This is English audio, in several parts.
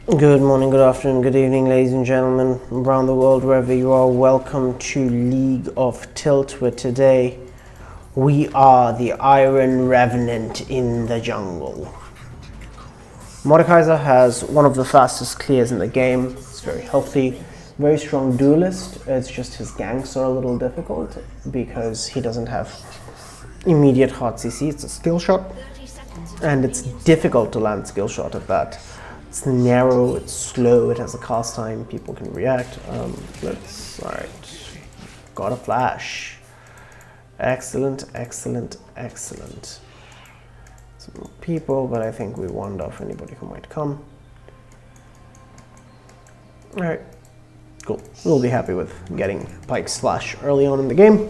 Good morning, good afternoon, good evening, ladies and gentlemen around the world, wherever you are. Welcome to League of Tilt, where today we are the Iron Revenant in the jungle. Mordekaiser has one of the fastest clears in the game. It's very healthy, very strong duelist. It's just his ganks are a little difficult because he doesn't have immediate hard CC. It's a skill shot, and it's difficult to land skill shot at that. It's narrow, it's slow, it has a cast time, people can react. Alright, got a flash. Excellent, excellent, excellent. Some more people, but I think we warned off anybody who might come. Alright, cool. We'll be happy with getting Pike's flash early on in the game.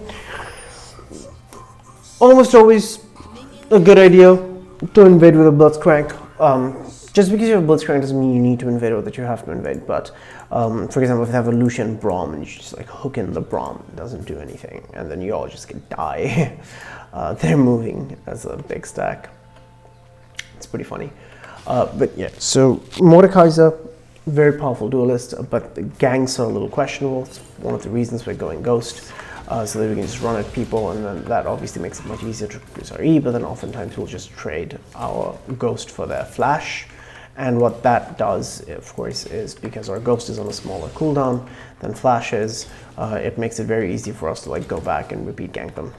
Almost always a good idea to invade with a Blitzcrank. Just because you have Blitzcrank doesn't mean you need to invade or that you have to invade, but for example, if you have a Lucian Braum and you just like hook in the Braum, it doesn't do anything, and then you all just get die. They're moving as a big stack. It's pretty funny. But yeah, so Mordekaiser, very powerful duelist, but the ganks are a little questionable. It's one of the reasons we're going Ghost. So that we can just run at people, and then that obviously makes it much easier to produce our E, but then oftentimes we'll just trade our Ghost for their Flash. And what that does, of course, is because our Ghost is on a smaller cooldown than Flash is, it makes it very easy for us to like go back and repeat gank them.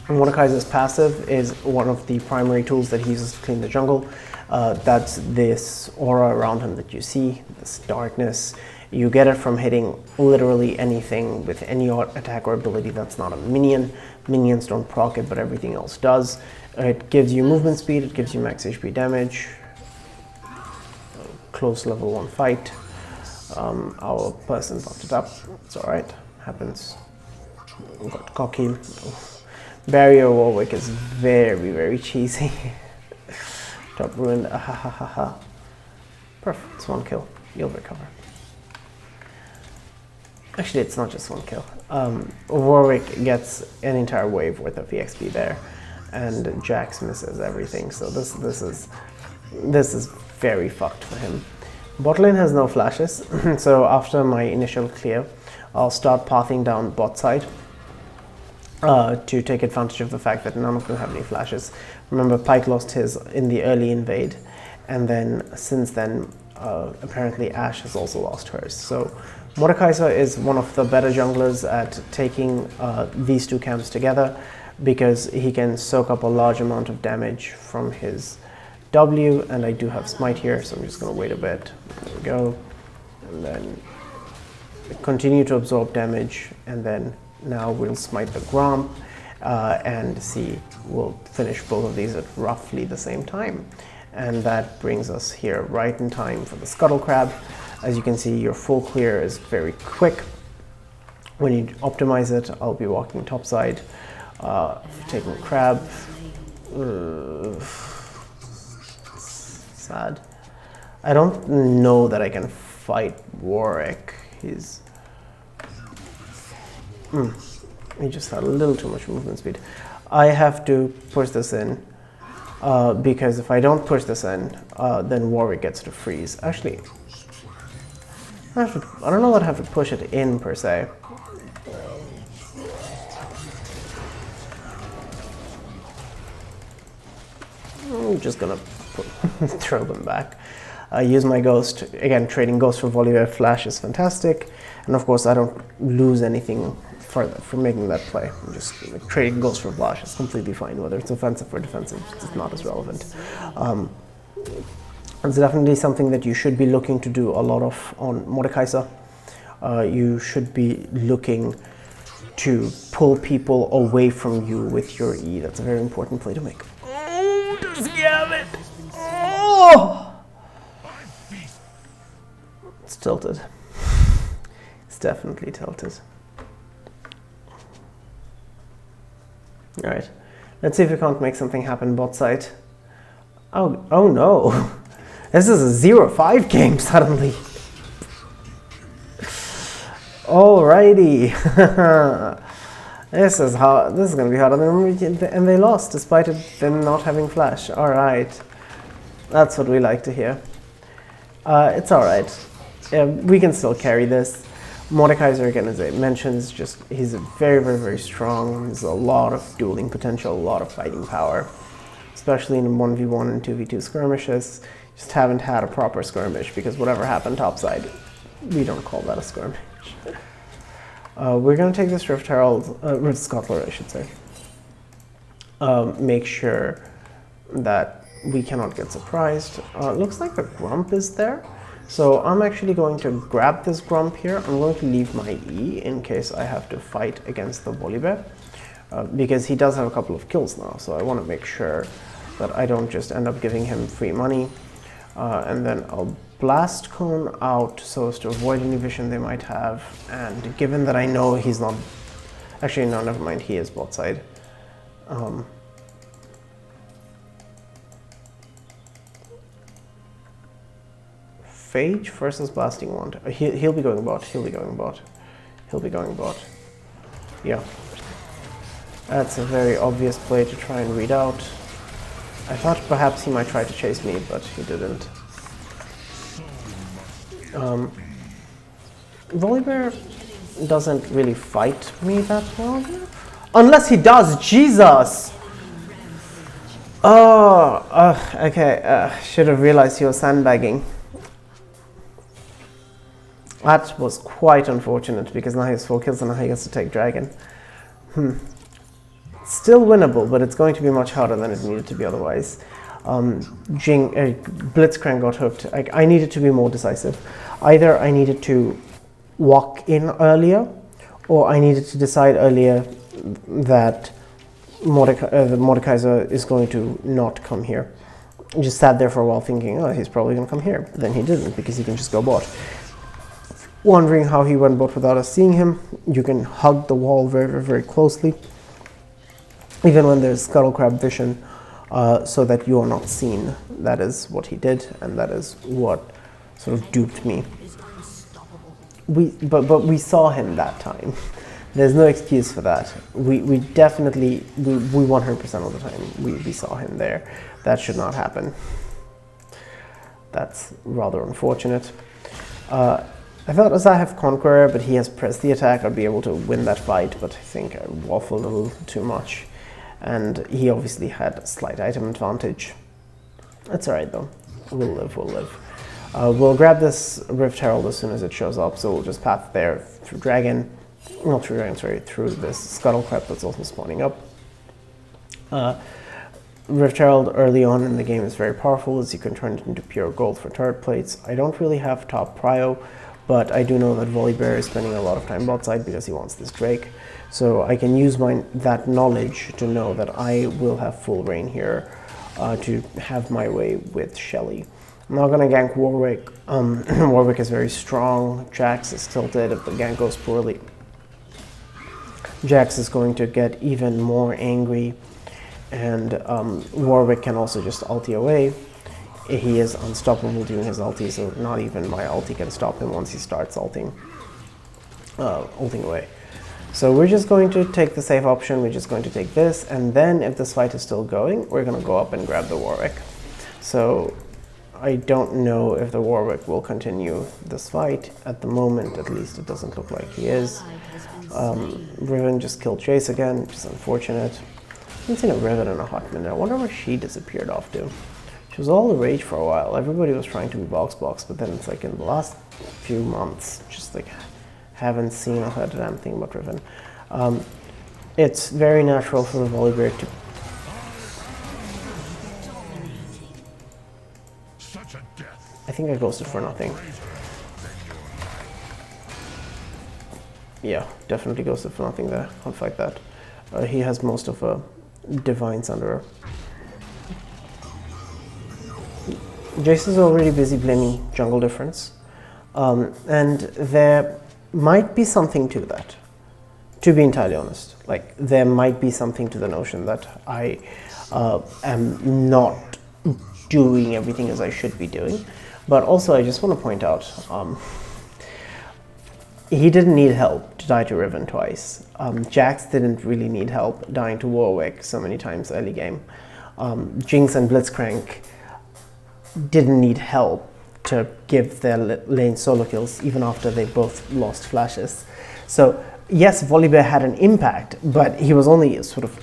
And Mordekaiser's passive is one of the primary tools that he uses to clean the jungle. That's this aura around him that you see, this darkness. You get it from hitting literally anything with any attack or ability that's not a minion. Minions don't proc it, but everything else does. It gives you movement speed, it gives you max HP damage. Close level 1 fight. Our person bumped it up. It's alright. Happens. We got cocky. Barrier Warwick is very, very cheesy. Top ruined. Perfect. It's 1 kill. You'll recover. Actually, it's not just 1 kill. Warwick gets an entire wave worth of EXP there, and Jax misses everything. So this is very fucked for him. Bot lane has no flashes, so after my initial clear, I'll start pathing down bot side to take advantage of the fact that none of them have any flashes. Remember, Pyke lost his in the early invade, and then since then, apparently Ashe has also lost hers. So Mordekaiser is one of the better junglers at taking these two camps together, because he can soak up a large amount of damage from his W, and I do have smite here, so I'm just going to wait a bit. There we go. And then continue to absorb damage, and then now we'll smite the Gromp and see, we'll finish both of these at roughly the same time. And that brings us here right in time for the Scuttle Crab. As you can see, your full clear is very quick. When you optimize it, I'll be walking topside, taking the crab. Sad. I don't know that I can fight Warwick. He just had a little too much movement speed. I have to push this in because if I don't push this in, then Warwick gets to freeze. Actually, I don't know that I have to push it in per se. I'm just gonna throw them back. Use my Ghost. Again, trading Ghost for Volibear Flash is fantastic. And of course, I don't lose anything further from making that play. I'm just trading Ghost for Flash is completely fine. Whether it's offensive or defensive, it's not as relevant. It's definitely something that you should be looking to do a lot of on Mordekaiser. You should be looking to pull people away from you with your E. That's a very important play to make. Oh, does he have it? Oh! It's tilted. It's definitely tilted. Alright, let's see if we can't make something happen bot side. Oh no! This is a 0-5 game suddenly. Alrighty. This is gonna be harder than, and they lost despite them not having flash. Alright. That's what we like to hear. It's alright. We can still carry this. Mordekaiser, again, as I mentioned, is just, he's very, very, very strong. There's a lot of dueling potential, a lot of fighting power, especially in 1v1 and 2v2 skirmishes. Just haven't had a proper skirmish because whatever happened topside, we don't call that a skirmish. We're going to take this Rift Herald, Rift Scuttler, I should say. Make sure that we cannot get surprised. Looks like the Grump is there. So I'm actually going to grab this Grump here. I'm going to leave my E in case I have to fight against the Volibear. Because he does have a couple of kills now, so I want to make sure that I don't just end up giving him free money. And then I'll Blast Cone out so as to avoid any vision they might have. And given that I know he's not... Actually, no, never mind, he is bot side. Phage versus Blasting Wand. He'll be going bot, he'll be going bot. He'll be going bot. Yeah. That's a very obvious play to try and read out. I thought perhaps he might try to chase me, but he didn't. Volibear doesn't really fight me that well. Unless he does! Jesus! Oh, okay. Should have realized he was sandbagging. That was quite unfortunate because now he has 4 kills and now he gets to take Dragon. Still winnable, but it's going to be much harder than it needed to be otherwise. Blitzcrank got hooked. I needed to be more decisive. Either I needed to walk in earlier, or I needed to decide earlier that the Mordekaiser is going to not come here. I just sat there for a while thinking, oh, he's probably going to come here. But then he didn't, because he can just go bot. Wondering how he went bot without us seeing him. You can hug the wall very, very, very closely, even when there's Scuttle Crab vision, so that you are not seen. That is what he did, and that is what sort of duped me. But we saw him that time. There's no excuse for that. We definitely, we 100% of the time, we saw him there. That should not happen. That's rather unfortunate. I thought as I have Conqueror, but he has pressed the attack, I'd be able to win that fight, but I think I waffled a little too much. And he obviously had a slight item advantage. That's alright though. We'll live, we'll live. We'll grab this Rift Herald as soon as it shows up, so we'll just path there through Dragon. Not through Dragon, sorry, through this Scuttle Crab that's also spawning up. Rift Herald early on in the game is very powerful, as you can turn it into pure gold for turret plates. I don't really have top prio, but I do know that Volibear is spending a lot of time bot side because he wants this Drake. So I can use that knowledge to know that I will have full reign here to have my way with Shelly. I'm not going to gank Warwick. Warwick is very strong. Jax is tilted if the gank goes poorly. Jax is going to get even more angry, and Warwick can also just ulti away. He is unstoppable during his ulti, so not even my ulti can stop him once he starts ulting away. So we're just going to take the safe option, we're just going to take this, and then if this fight is still going, we're going to go up and grab the Warwick. So I don't know if the Warwick will continue this fight. At the moment, at least, it doesn't look like he is. Riven just killed Chase again, which is unfortunate. I haven't seen a Riven in a hot minute. I wonder where she disappeared off to. She was all the rage for a while. Everybody was trying to be box, but then it's like in the last few months, just like haven't seen or heard a damn thing about Riven. It's very natural for the Volibear to... I think I ghosted for nothing. Yeah, definitely ghosted for nothing there. Can't fight that. He has most of a Divine Sunderer. Jace is already busy blaming jungle difference. And there might be something to that, to be entirely honest. Like, there might be something to the notion that I am not doing everything as I should be doing. But also, I just want to point out, he didn't need help to die to Riven twice. Jax didn't really need help dying to Warwick so many times early game. Jinx and Blitzcrank didn't need help to give their lane solo kills even after they both lost flashes. So yes, Volibear had an impact, but he was only sort of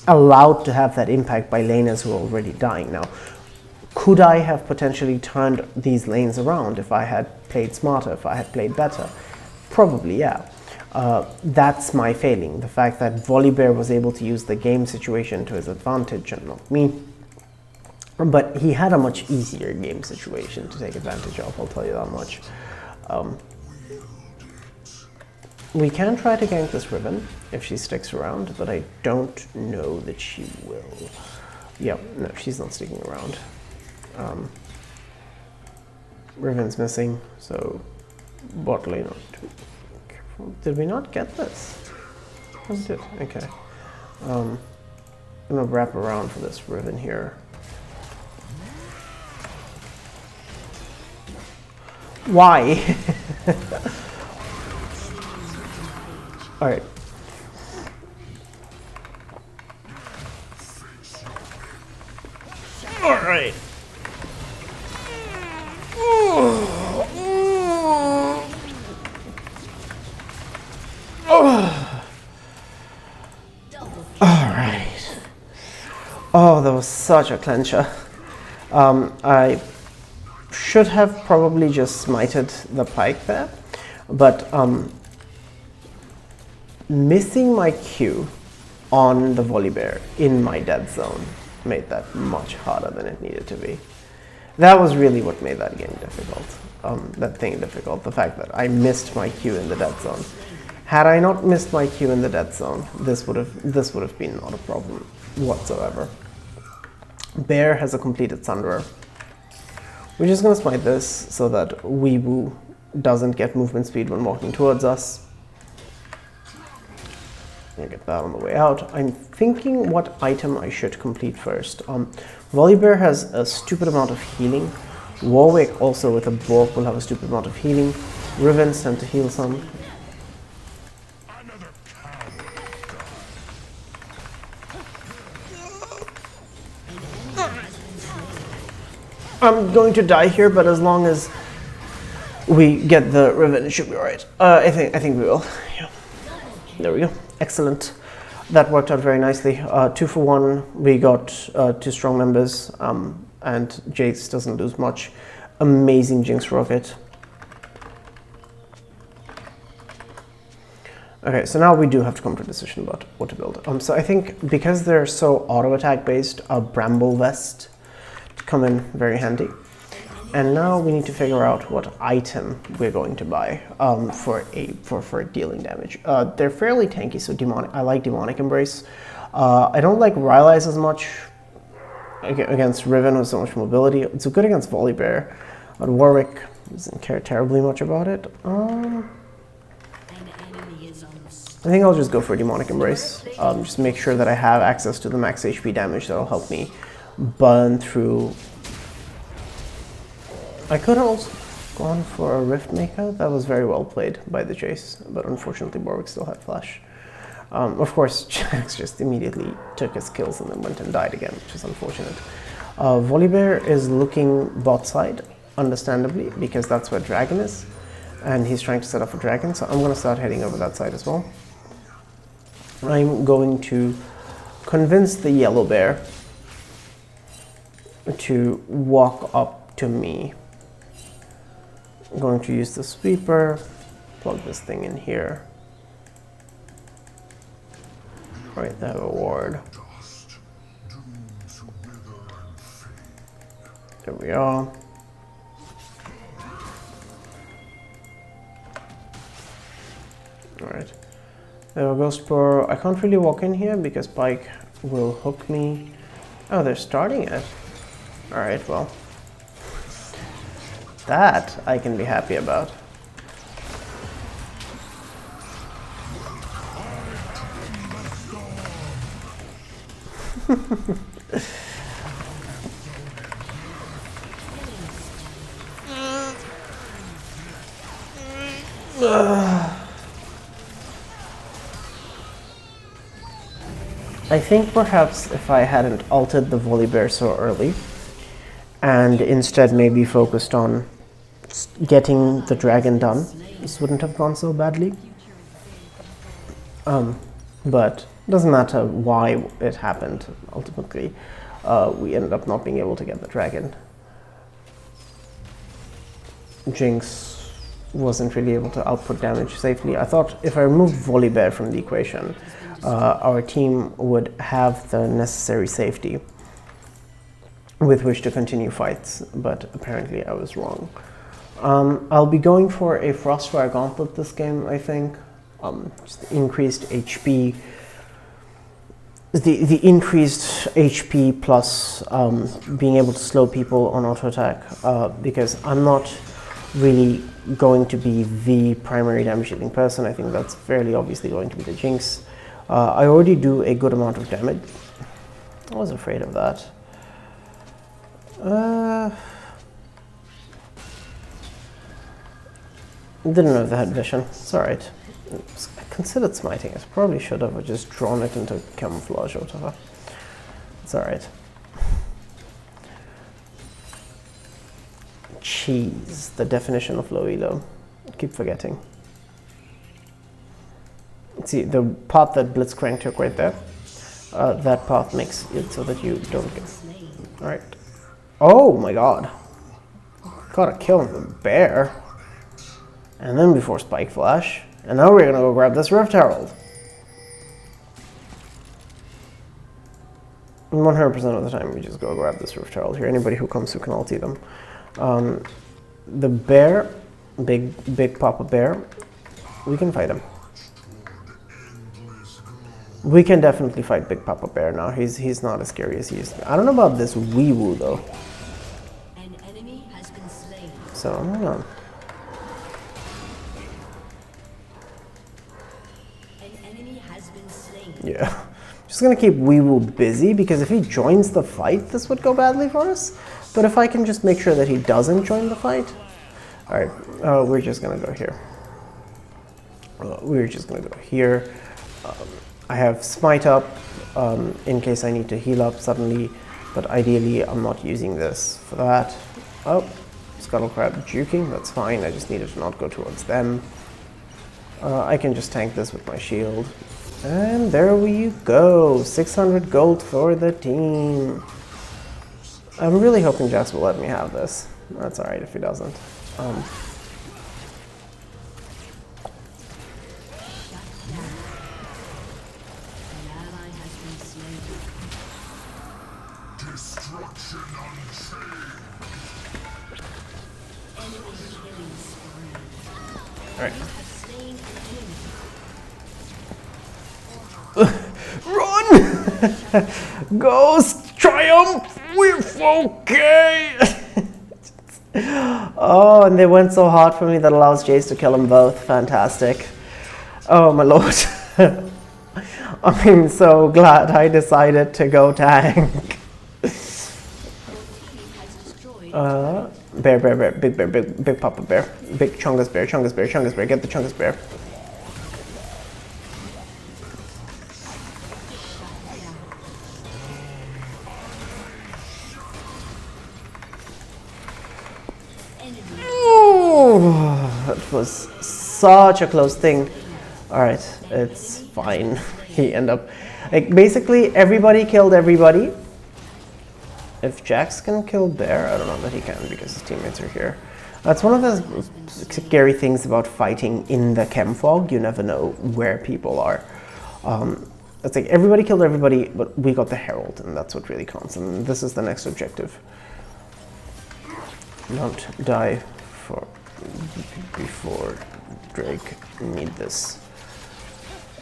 allowed to have that impact by laners who were already dying. Now, could I have potentially turned these lanes around if I had played smarter, if I had played better? Probably, yeah. That's my failing, the fact that Volibear was able to use the game situation to his advantage and not me. But he had a much easier game situation to take advantage of, I'll tell you that much. We can try to gank this Riven if she sticks around, but I don't know that she will. Yeah, no, she's not sticking around. Riven's missing, so bot lane on too careful. Did we not get this? Oh, we did. Okay. I'm gonna wrap around for this Riven here. Why? All right. All right. All right. Oh, that was such a clincher. I should have probably just smited the pike there, but missing my Q on the Volibear in my dead zone made that much harder than it needed to be. That was really what made that game difficult, that thing difficult, the fact that I missed my Q in the dead zone. Had I not missed my Q in the dead zone, this would have been not a problem whatsoever. Bear has a completed Thunderer. We're just going to smite this so that Weebu doesn't get movement speed when walking towards us. I'll get that on the way out. I'm thinking what item I should complete first. Volibear has a stupid amount of healing. Warwick also with a Bork will have a stupid amount of healing. Riven's tend to heal some. I'm going to die here, but as long as we get the Revenant, it should be alright. I think we will. Yeah. There we go. Excellent. That worked out very nicely. 2 for 1. We got 2 strong members, and Jace doesn't lose much. Amazing Jinx Rocket. Okay, so now we do have to come to a decision about what to build. So I think because they're so auto attack based, a Bramble Vest to come in very handy. And now we need to figure out what item we're going to buy for dealing damage. They're fairly tanky, so I like Demonic Embrace. I don't like Revitalize as much against Riven with so much mobility. It's good against Volibear, but Warwick doesn't care terribly much about it. I think I'll just go for Demonic Embrace. Just make sure that I have access to the max HP damage that'll help me burn through. I could have also gone for a Rift Maker. That was very well played by the Chase, but unfortunately Warwick still had flash. Of course, Jax just immediately took his kills and then went and died again, which is unfortunate. Volibear is looking bot side, understandably, because that's where Dragon is, and he's trying to set up a Dragon, so I'm going to start heading over that side as well. I'm going to convince the Yellow Bear to walk up to me. I'm going to use the sweeper, plug this thing in here. Right, they have a ward. There we are. Alright. There goes for. I can't really walk in here because Pike will hook me. Oh, they're starting it. Alright, well. That I can be happy about. I think perhaps if I hadn't ulted the Volibear so early, and instead maybe focused on getting the dragon done, this wouldn't have gone so badly. But it doesn't matter why it happened. Ultimately, we ended up not being able to get the dragon. Jinx wasn't really able to output damage safely. I thought if I removed Volibear from the equation, our team would have the necessary safety with which to continue fights, but apparently I was wrong. I'll be going for a Frostfire Gauntlet this game, I think. Just increased HP. The increased HP plus being able to slow people on auto attack, because I'm not really going to be the primary damage dealing person. I think that's fairly obviously going to be the Jinx. I already do a good amount of damage. I was afraid of that. Didn't know if they had vision. It's alright. I considered smiting. I probably should have just drawn it into camouflage or whatever. It's alright. Cheese, the definition of low elo. I keep forgetting. See, the path that Blitzcrank took right there, that path makes it so that you don't get... Alright. Oh my god. Gotta kill the bear. And then before Spike Flash. And now we're gonna go grab this Rift Herald. 100% of the time we just go grab this Rift Herald here. Anybody who comes who can ulti them. The bear, big Papa Bear, we can fight him. We can definitely fight Big Papa Bear now. He's not as scary as he used to be. I don't know about this Weewoo though. An enemy has been slain. So hold on. Yeah, just gonna keep Weewoo busy because if he joins the fight, this would go badly for us. But if I can just make sure that he doesn't join the fight, all right, we're just gonna go here. We're just gonna go here. I have Smite up in case I need to heal up suddenly, but ideally I'm not using this for that. Oh, Scuttle Crab juking, that's fine. I just needed to not go towards them. I can just tank this with my shield. And there we go, 600 gold for the team. I'm really hoping Jax will let me have this. That's alright if he doesn't. Alright. Run! Ghost triumph! We're okay! Oh, and they went so hard for me that allows Jace to kill them both. Fantastic. Oh my lord. I'm so glad I decided to go tank. Bear, big Papa Bear. Big Chungus Bear, get the Chungus Bear. That was such a close thing. Alright, it's fine. He ended up... Like, basically, everybody killed everybody. If Jax can kill Bear, I don't know that he can because his teammates are here. That's one of the scary things about fighting in the chem fog. You never know where people are. It's like everybody killed everybody, but we got the Herald, and that's what really counts. And this is the next objective. Don't die before Drake need this.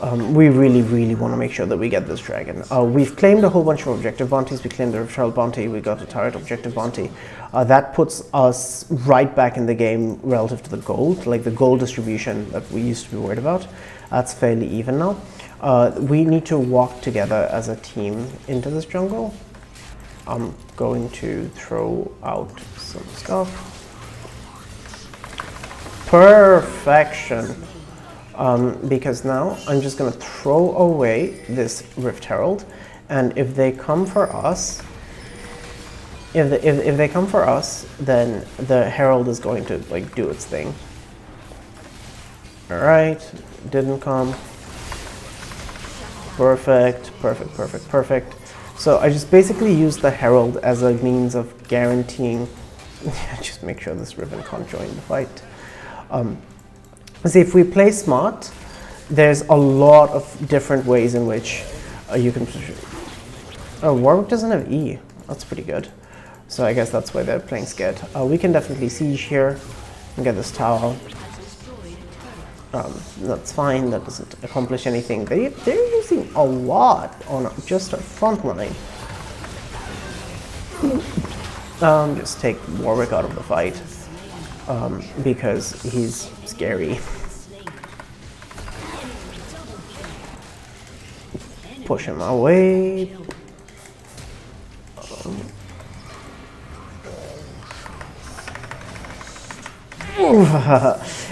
We really want to make sure that we get this dragon. We've claimed a whole bunch of objective bounties. We claimed the Revitalize bounty. We got a turret objective bounty. That puts us right back in the game relative to the gold, like the gold distribution that we used to be worried about. That's fairly even now. We need to walk together as a team into this jungle. I'm going to throw out some stuff. Perfection. Because now I'm just going to throw away this Rift Herald, and if they come for us, if they come for us, then the Herald is going to like do its thing. All right, didn't come. Perfect, perfect, perfect, perfect. So I just basically use the Herald as a means of guaranteeing. Just make sure this Riven can't join the fight. See, if we play smart, there's a lot of different ways in which you can. Oh, Warwick doesn't have E. That's pretty good. So I guess that's why they're playing scared. We can definitely siege here and get this tower. That's fine. That doesn't accomplish anything. They're using a lot on just a front line. Just take Warwick out of the fight because he's scary. Push him away.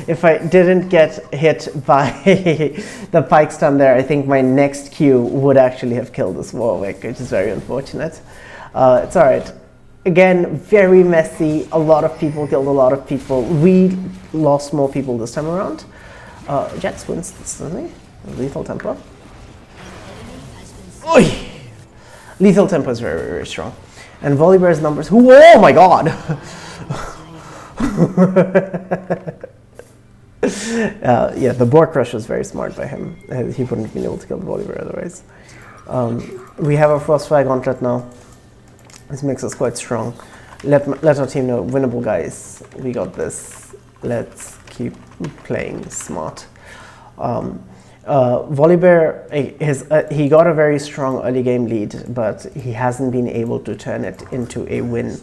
If I didn't get hit by the pike stun there, I think my next Q would actually have killed this Warwick, which is very unfortunate. It's alright. Again, very messy. A lot of people killed a lot of people. We lost more people this time around. Jax wins this, doesn't he? Lethal Temper. Oy! Lethal Temper is very, very strong. And Volibear's numbers. Oh my god! Yeah, the Boar Crush was very smart by him. He wouldn't have been able to kill the Volibear otherwise. We have our first flag gauntlet now. This makes us quite strong. Let our team know, winnable guys. We got this. Let's keep playing smart. Volibear, he got a very strong early game lead, but he hasn't been able to turn it into a win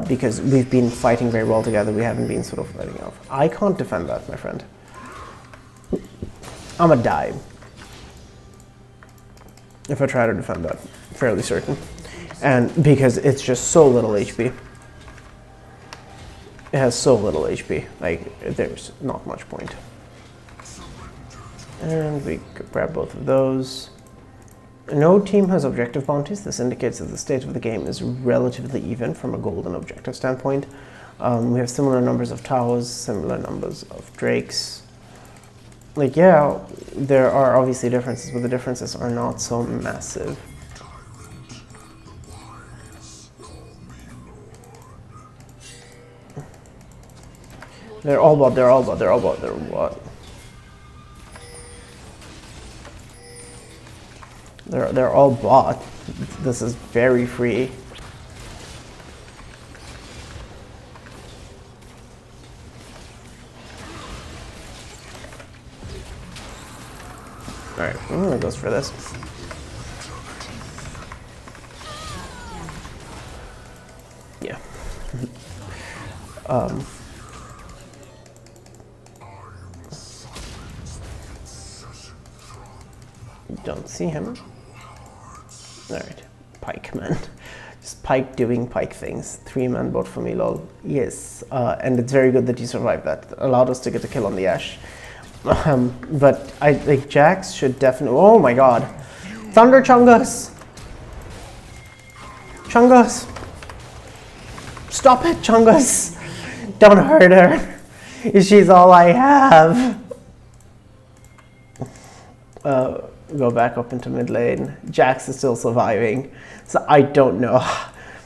because we've been fighting very well together. We haven't been sort of letting off. I can't defend that, my friend. I'm a die if I try to defend that, fairly certain. And because it's just so little HP. It has so little HP, like there's not much point. And we grab both of those. No team has objective bounties. This indicates that the state of the game is relatively even from a gold and objective standpoint. We have similar numbers of towers, similar numbers of drakes. Like, yeah, there are obviously differences, but the differences are not so massive. They're all bot, they're all bot, they're all bot, they're all bot. They're all bot. This is very free. Alright, I'm gonna go for this. Yeah. Don't see him. Alright, Pike, man. Just Pike doing Pike things. 3-man bot for me, lol. Yes, and it's very good that you survived that. Allowed us to get a kill on the Ashe. But I think Jax should definitely. Oh my god. Thunder Chungus! Chungus! Stop it, Chungus! Don't hurt her. She's all I have. Go back up into mid lane. Jax is still surviving. So I don't know.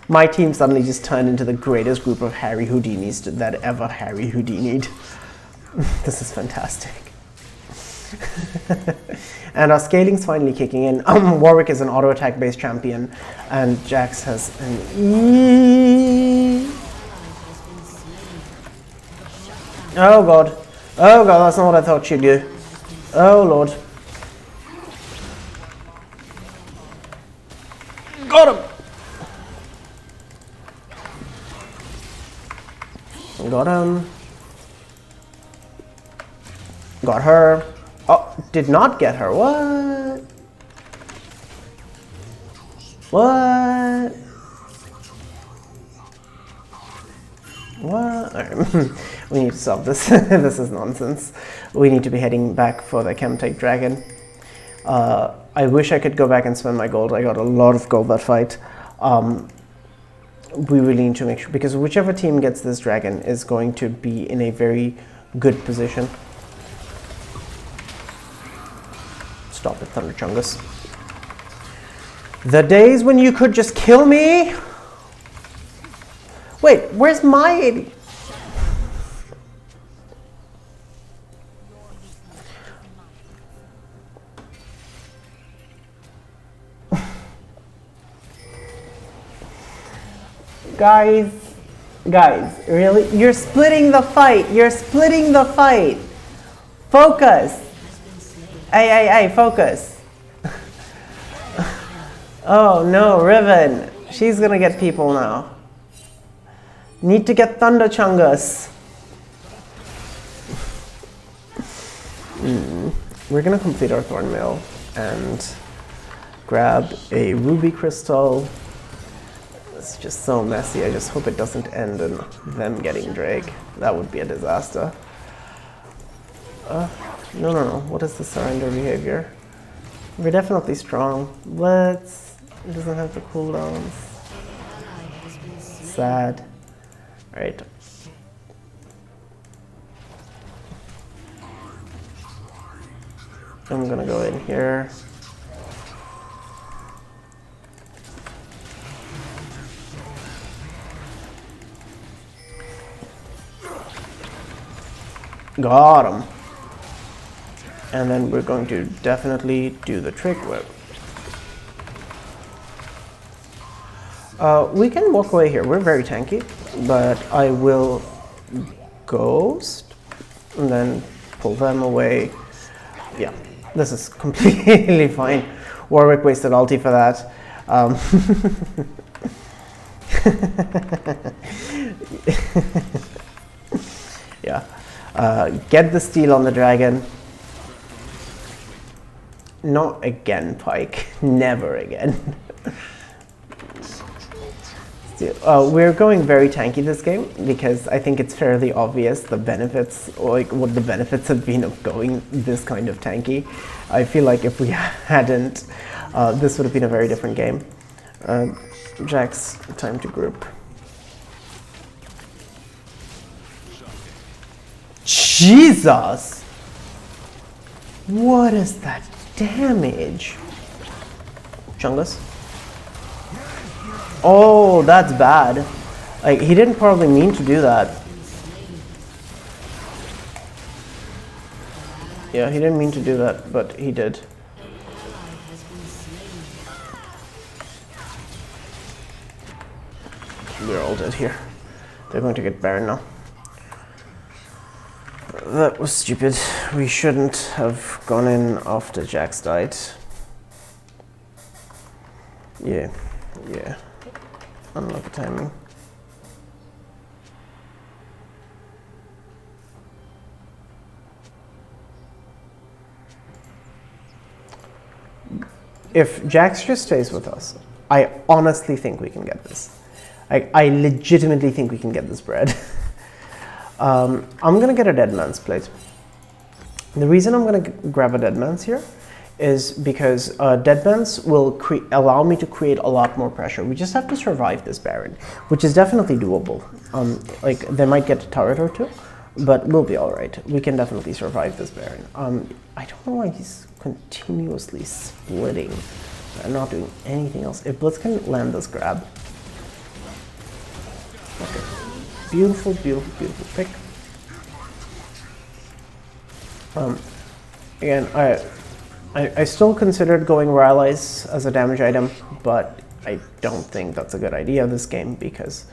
My team suddenly just turned into the greatest group of Harry Houdinis that ever Harry Houdini'd. This is fantastic. And our scaling's finally kicking in. Warwick is an auto attack based champion, and Jax has an E. Oh god. Oh god, that's not what I thought she'd do. Oh lord. Got him! Got him. Got her. Oh, did not get her. What? What? What? Right. We need to stop this. This is nonsense. We need to be heading back for the Chemtech Dragon. I wish I could go back and spend my gold. I got a lot of gold that fight. we really need to make sure, because whichever team gets this dragon is going to be in a very good position. Stop it, Thunder Chungus. The days when you could just kill me? Wait, where's my 80? Guys, really? You're splitting the fight. You're splitting the fight. Focus. Hey, focus. Oh no, Riven. She's gonna get people now. Need to get Thunder Chungus. We're gonna complete our Thorn Mill and grab a Ruby Crystal. It's just so messy. I just hope it doesn't end in them getting Drake. That would be a disaster. No. What is the surrender behavior? We're definitely strong. Let's... It doesn't have the cooldowns. Sad. Right. I'm gonna go in here. Got him. And then we're going to definitely do the trick whip. We can walk away here. We're very tanky, but I will ghost and then pull them away. Yeah, this is completely fine. Warwick wasted ulti for that. Yeah. Get the steal on the dragon. Not again, Pike. Never again. We're going very tanky this game because I think it's fairly obvious the benefits, like what the benefits have been of going this kind of tanky. I feel like if we hadn't, this would have been a very different game. Jax, time to group. Jesus! What is that damage? Chungus? Oh, that's bad. Like, he didn't probably mean to do that. Yeah, he didn't mean to do that, but he did. We're all dead here. They're going to get Baron now. That was stupid. We shouldn't have gone in after Jax died. Yeah. Unlucky timing. If Jax just stays with us, I honestly think we can get this. I legitimately think we can get this bread. I'm gonna get a Dead Man's Plate. The reason I'm gonna grab a Dead Man's here is because Dead Man's will allow me to create a lot more pressure. We just have to survive this Baron, which is definitely doable. Like, they might get a turret or two, but we'll be all right. We can definitely survive this Baron. I don't know why he's continuously splitting and not doing anything else. If Blitz can land this grab. Okay. Beautiful pick. Again, I still considered going Revitalize as a damage item, but I don't think that's a good idea this game because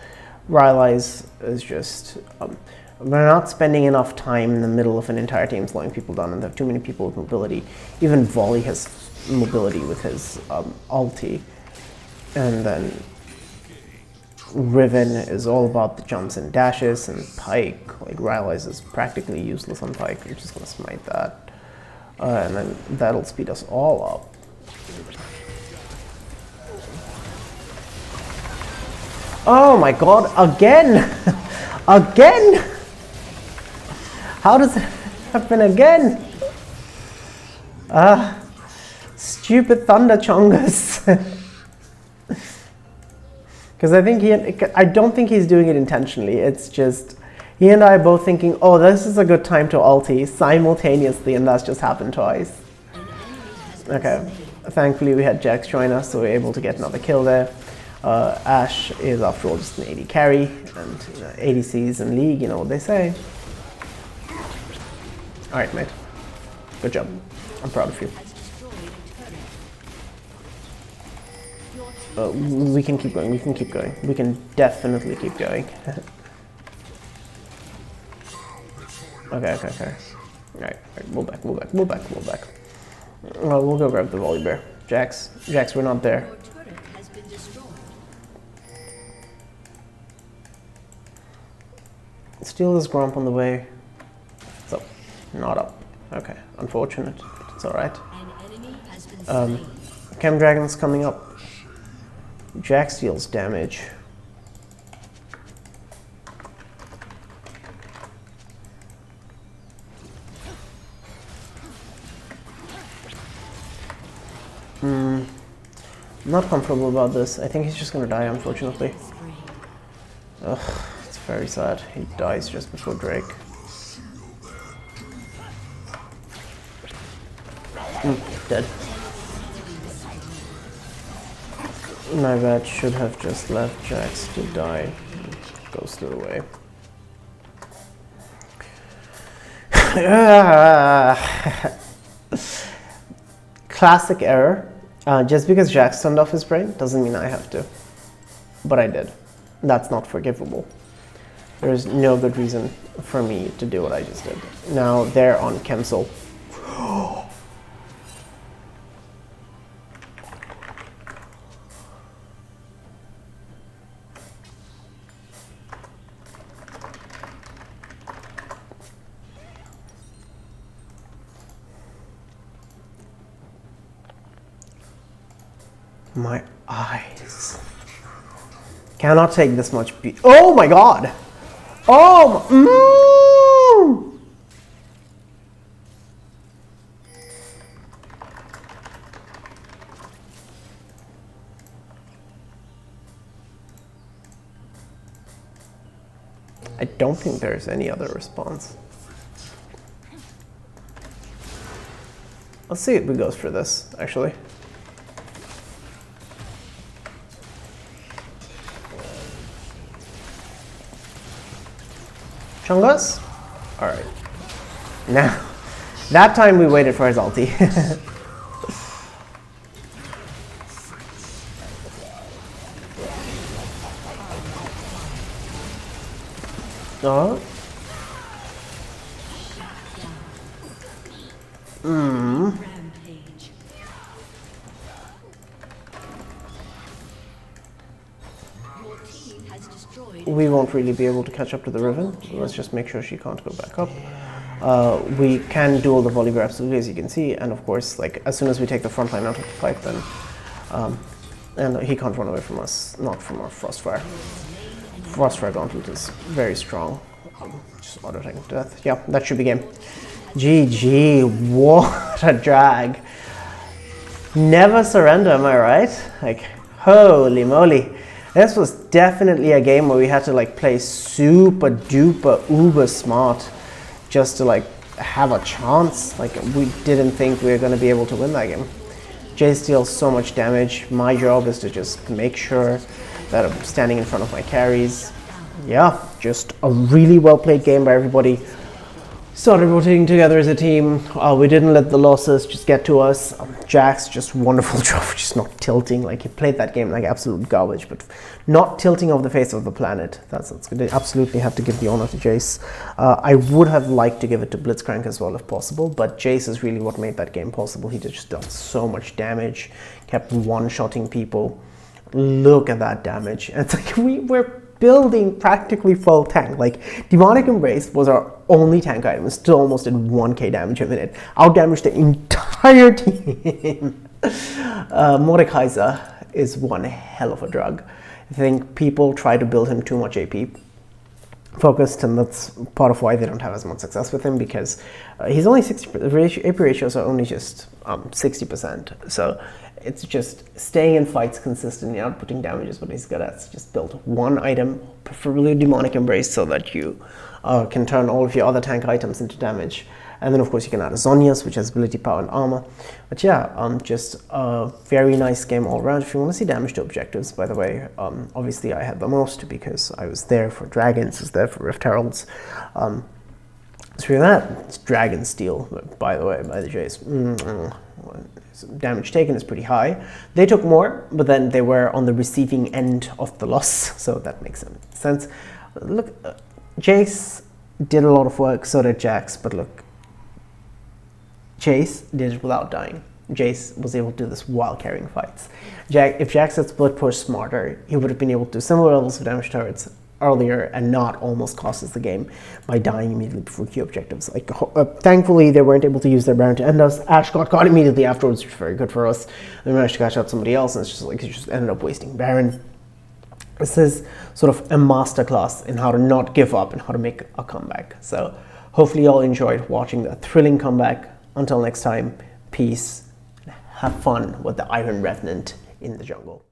Revitalize is just... we're not spending enough time in the middle of an entire team slowing people down, and there are too many people with mobility. Even Volley has mobility with his ulti. And then Riven is all about the jumps and dashes, and Pike, like Revitalize is practically useless on Pike. You're just gonna smite that. And then that'll speed us all up. Oh my god, again! Again! How does it happen again? Stupid Thunder Chungus. Because I don't think he's doing it intentionally. It's just he and I are both thinking, oh, this is a good time to ulti simultaneously, and that's just happened twice. Okay, thankfully we had Jax join us, so we were able to get another kill there. Ashe is after all just an AD carry, and ADCs in League, you know what they say. Alright, mate. Good job. I'm proud of you. We can keep going, we can keep going. We can definitely keep going. Okay. Alright, move back. We'll go grab the volley bear. Jax, we're not there. Steal this Gromp on the way. So, not up. Okay, unfortunate. It's alright. Chem Dragon's coming up. Jax deals damage. I'm not comfortable about this. I think he's just gonna die, unfortunately. Ugh, it's very sad. He dies just before Drake. Dead. My bad, should have just left Jax to die. Ghosted away. Classic error. Just because Jax turned off his brain doesn't mean I have to. But I did. That's not forgivable. There's no good reason for me to do what I just did. Now they're on cancel. My eyes cannot take this much oh my god! Oh! I don't think there's any other response. Let's see if we goes for this, actually. Chungus? Alright. Now, that time we waited for his ulti. Oh. We won't really be able to catch up to the Riven. Let's just make sure she can't go back up. We can duel the volley absolutely, as you can see, and of course, like as soon as we take the front line out of the fight, then and he can't run away from us, not from our Frostfire. Frostfire Gauntlet is very strong. Just auto attacking to death. Yeah, that should be game. GG, what a drag. Never surrender, am I right? Like, holy moly. This was definitely a game where we had to like play super duper uber smart just to like have a chance. Like we didn't think we were going to be able to win that game. Jace deals so much damage. My job is to just make sure that I'm standing in front of my carries. Yeah, just a really well played game by everybody. Started rotating together as a team. We didn't let the losses just get to us. Jax, just wonderful job for just not tilting. Like he played that game like absolute garbage, but not tilting off the face of the planet. That's good. They absolutely have to give the honor to Jace. I would have liked to give it to Blitzcrank as well if possible, but Jace is really what made that game possible. He just done so much damage, kept one-shotting people. Look at that damage. And it's like we're building practically full tank. Like Demonic Embrace was our only tank item. It's still almost at 1k damage a minute. Out-damaged the entire team. Mordekaiser is one hell of a drug. I think people try to build him too much AP focused, and that's part of why they don't have as much success with him, because he's only 60%. AP ratios are only just 60%. So it's just staying in fights consistently, outputting damage is what he's good at. So just build one item, preferably Demonic Embrace, so that you can turn all of your other tank items into damage. And then of course you can add a Zhonya's, which has ability, power, and armor. But yeah, just a very nice game all around. If you want to see damage to objectives, by the way, obviously I had the most because I was there for dragons, I was there for Rift Heralds. So that, it's Dragon Steel, by the way, by the Jays. Damage taken is pretty high. They took more, but then they were on the receiving end of the loss, so that makes sense. Look, Jace did a lot of work, so did Jax, but look, Jace did it without dying. Jace was able to do this while carrying fights. If Jax had split push smarter, he would have been able to do similar levels of damage turrets earlier and not almost cost us the game by dying immediately before key objectives. Like, thankfully, they weren't able to use their Baron to end us. Ashe got caught immediately afterwards, which was very good for us. They managed to catch out somebody else, and it's just like, it just ended up wasting Baron. This is sort of a masterclass in how to not give up and how to make a comeback. So hopefully you all enjoyed watching the thrilling comeback. Until next time, peace, have fun with the Iron Revenant in the jungle.